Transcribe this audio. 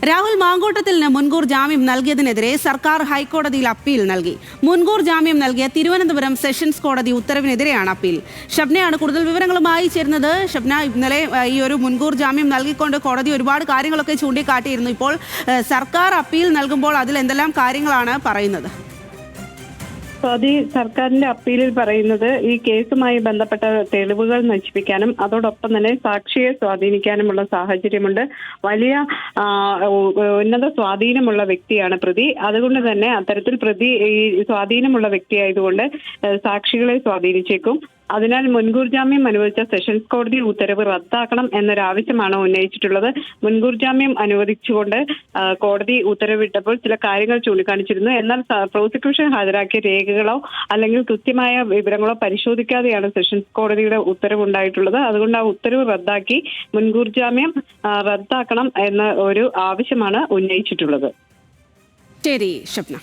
രാഹുൽ മാങ്കൂട്ടത്തിന് മുൻകൂർ ജാമ്യം നൽകിയതിനെതിരെ സർക്കാർ ഹൈക്കോടതിയിൽ അപ്പീൽ നൽകി. മുൻകൂർ ജാമ്യം നൽകിയ തിരുവനന്തപുരം സെഷൻസ് കോടതി ഉത്തരവിനെതിരെയാണ് അപ്പീൽ. ഷബ്നയാണ് കൂടുതൽ വിവരങ്ങളുമായി ചേരുന്നത്. ഷബ്ന, ഇന്നലെ ഈ ഒരു മുൻകൂർ ജാമ്യം നൽകിക്കൊണ്ട് കോടതി ഒരുപാട് കാര്യങ്ങളൊക്കെ ചൂണ്ടിക്കാട്ടിയിരുന്നു. ഇപ്പോൾ സർക്കാർ അപ്പീൽ നൽകുമ്പോൾ അതിൽ എന്തെല്ലാം കാര്യങ്ങളാണ് പറയുന്നത്? സർക്കാരിന്റെ അപ്പീലിൽ പറയുന്നത് ഈ കേസുമായി ബന്ധപ്പെട്ട തെളിവുകൾ നശിപ്പിക്കാനും അതോടൊപ്പം തന്നെ സാക്ഷിയെ സ്വാധീനിക്കാനുമുള്ള സാഹചര്യമുണ്ട്. വലിയ ഉന്നത സ്വാധീനമുള്ള വ്യക്തിയാണ് പ്രതി. അതുകൊണ്ട് തന്നെ അത്തരത്തിൽ പ്രതി ഈ സ്വാധീനമുള്ള വ്യക്തിയായതുകൊണ്ട് സാക്ഷികളെ സ്വാധീനിച്ചേക്കും. അതിനാൽ മുൻകൂർ ജാമ്യം അനുവദിച്ച സെഷൻസ് കോടതി ഉത്തരവ് റദ്ദാക്കണം എന്നൊരാവശ്യമാണ് ഉന്നയിച്ചിട്ടുള്ളത്. മുൻകൂർ ജാമ്യം അനുവദിച്ചുകൊണ്ട് കോടതി ഉത്തരവിട്ടപ്പോൾ ചില കാര്യങ്ങൾ ചൂണ്ടിക്കാണിച്ചിരുന്നു. എന്നാൽ പ്രോസിക്യൂഷൻ ഹാജരാക്കിയ രേഖകളോ അല്ലെങ്കിൽ കൃത്യമായ വിവരങ്ങളോ പരിശോധിക്കാതെയാണ് സെഷൻസ് കോടതിയുടെ ഉത്തരവുണ്ടായിട്ടുള്ളത്. അതുകൊണ്ട് ആ ഉത്തരവ് റദ്ദാക്കി മുൻകൂർ ജാമ്യം റദ്ദാക്കണം എന്ന ഒരു ആവശ്യമാണ് ഉന്നയിച്ചിട്ടുള്ളത്. ശരി ഷബ്ന.